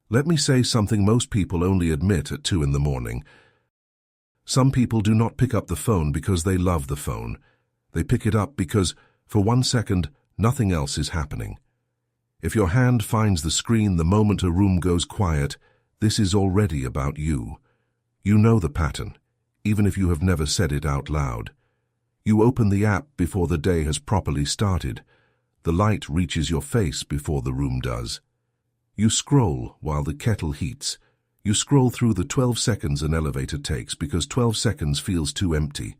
Let me say something most people only admit at 2 in the morning. Some people do not pick up the phone because they love the phone. They pick it up because, for 1 second, nothing else is happening. If your hand finds the screen the moment a room goes quiet, this is already about you. You know the pattern, even if you have never said it out loud. You open the app before the day has properly started. The light reaches your face before the room does. You scroll while the kettle heats. You scroll through the 12 seconds an elevator takes because 12 seconds feels too empty.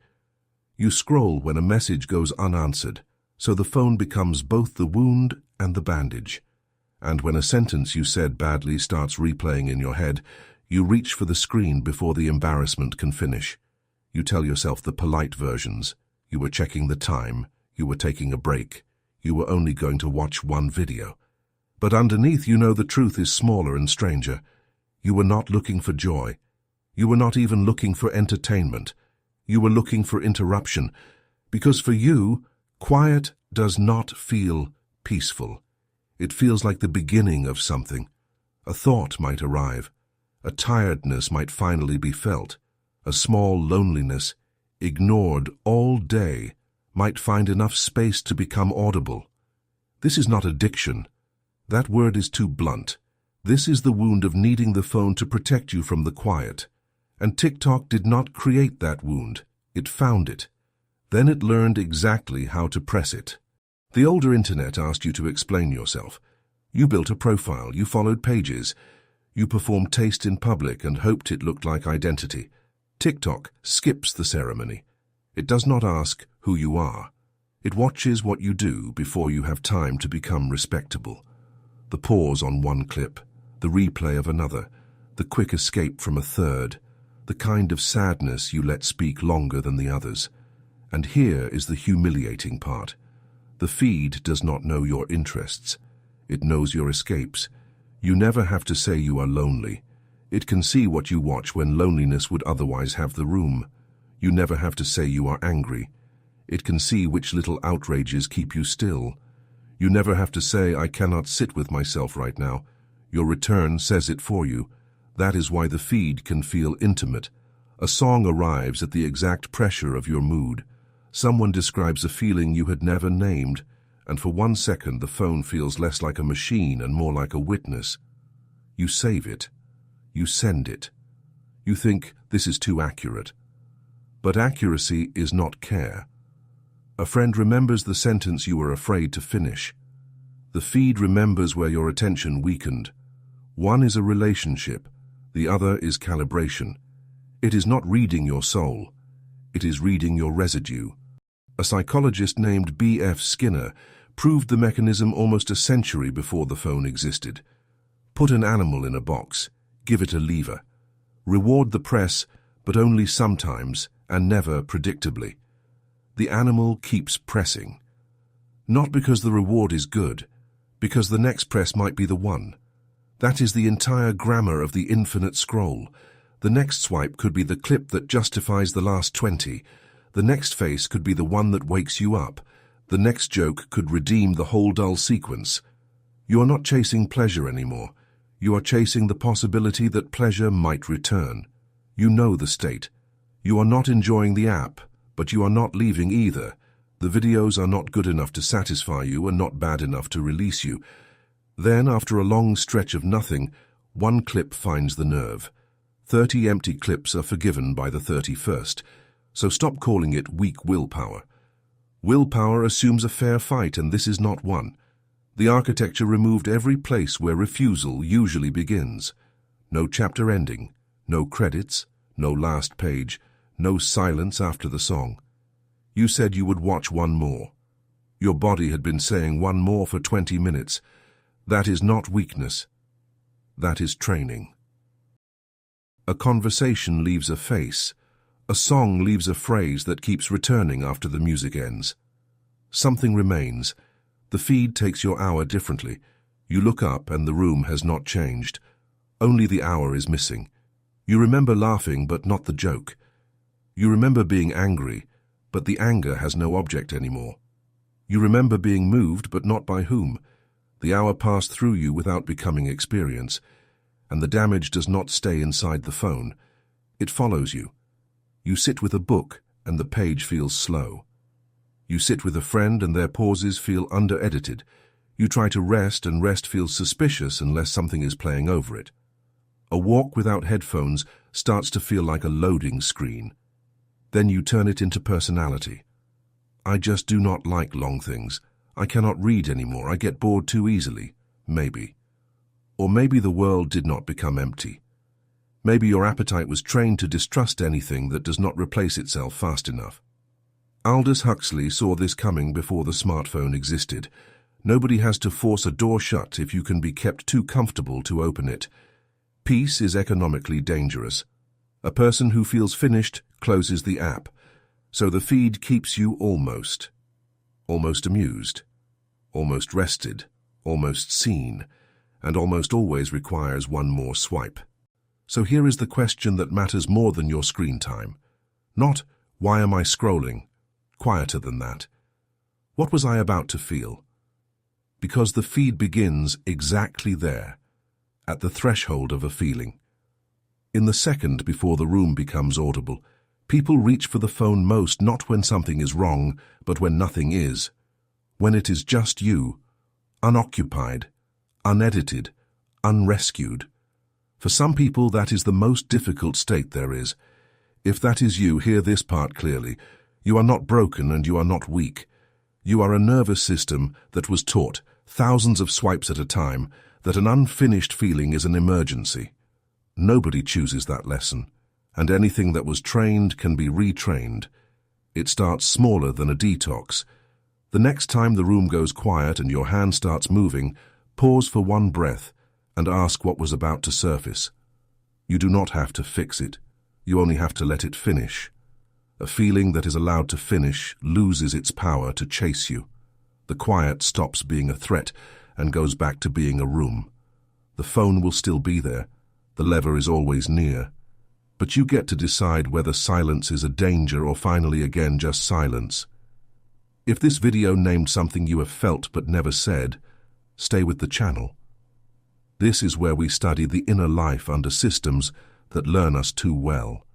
You scroll when a message goes unanswered, so the phone becomes both the wound and the bandage. And when a sentence you said badly starts replaying in your head, you reach for the screen before the embarrassment can finish. You tell yourself the polite versions. You were checking the time. You were taking a break. You were only going to watch one video. But underneath you know the truth is smaller and stranger. You were not looking for joy. You were not even looking for entertainment. You were looking for interruption. Because for you, quiet does not feel peaceful. It feels like the beginning of something. A thought might arrive. A tiredness might finally be felt. A small loneliness, ignored all day, might find enough space to become audible. This is not addiction. That word is too blunt. This is the wound of needing the phone to protect you from the quiet. And TikTok did not create that wound. It found it. Then it learned exactly how to press it. The older internet asked you to explain yourself. You built a profile, you followed pages, you performed taste in public and hoped it looked like identity. TikTok skips the ceremony. It does not ask who you are. It watches what you do before you have time to become respectable. The pause on one clip, the replay of another, the quick escape from a third, the kind of sadness you let speak longer than the others. And here is the humiliating part. The feed does not know your interests. It knows your escapes. You never have to say you are lonely. It can see what you watch when loneliness would otherwise have the room. You never have to say you are angry. It can see which little outrages keep you still. You never have to say, I cannot sit with myself right now. Your return says it for you. That is why the feed can feel intimate. A song arrives at the exact pressure of your mood. Someone describes a feeling you had never named, and for 1 second the phone feels less like a machine and more like a witness. You save it. You send it. You think this is too accurate. But accuracy is not care. A friend remembers the sentence you were afraid to finish. The feed remembers where your attention weakened. One is a relationship, the other is calibration. It is not reading your soul. It is reading your residue. A psychologist named B.F. Skinner proved the mechanism almost a century before the phone existed. Put an animal in a box, give it a lever. Reward the press, but only sometimes and never predictably. The animal keeps pressing. Not because the reward is good, because the next press might be the one. That is the entire grammar of the infinite scroll. The next swipe could be the clip that justifies the last 20. The next face could be the one that wakes you up. The next joke could redeem the whole dull sequence. You are not chasing pleasure anymore. You are chasing the possibility that pleasure might return. You know the state. You are not enjoying the app, but you are not leaving either. The videos are not good enough to satisfy you and not bad enough to release you. Then, after a long stretch of nothing, one clip finds the nerve. 30 empty clips are forgiven by the 31st. So stop calling it weak willpower. Willpower assumes a fair fight, and this is not one. The architecture removed every place where refusal usually begins. No chapter ending, no credits, no last page, no silence after the song. You said you would watch one more. Your body had been saying one more for 20 minutes. That is not weakness. That is training. A conversation leaves a face. A song leaves a phrase that keeps returning after the music ends. Something remains. The feed takes your hour differently. You look up and the room has not changed. Only the hour is missing. You remember laughing, but not the joke. You remember being angry, but the anger has no object anymore. You remember being moved, but not by whom. The hour passed through you without becoming experience. and the damage does not stay inside the phone. It follows you. You sit with a book, and the page feels slow. You sit with a friend, and their pauses feel under-edited. You try to rest, and rest feels suspicious unless something is playing over it. A walk without headphones starts to feel like a loading screen. Then you turn it into personality. I just do not like long things. I cannot read anymore. I get bored too easily. Maybe. Or maybe the world did not become empty. Maybe your appetite was trained to distrust anything that does not replace itself fast enough. Aldous Huxley saw this coming before the smartphone existed. Nobody has to force a door shut if you can be kept too comfortable to open it. Peace is economically dangerous. A person who feels finished closes the app, so the feed keeps you almost amused, almost rested, almost seen, and almost always requires one more swipe. So here is the question that matters more than your screen time. Not, why am I scrolling? Quieter than that. What was I about to feel? Because the feed begins exactly there, at the threshold of a feeling. In the second before the room becomes audible, people reach for the phone most not when something is wrong, but when nothing is. When it is just you, unoccupied, unedited, unrescued. For some people, that is the most difficult state there is. If that is you, hear this part clearly. You are not broken and you are not weak. You are a nervous system that was taught, thousands of swipes at a time, that an unfinished feeling is an emergency. Nobody chooses that lesson, and anything that was trained can be retrained. It starts smaller than a detox. The next time the room goes quiet and your hand starts moving, pause for one breath and ask what was about to surface. You do not have to fix it. You only have to let it finish. A feeling that is allowed to finish loses its power to chase you. The quiet stops being a threat and goes back to being a room. The phone will still be there. The lever is always near. But you get to decide whether silence is a danger or finally again just silence. If this video named something you have felt but never said, stay with the channel. This is where we study the inner life under systems that learn us too well.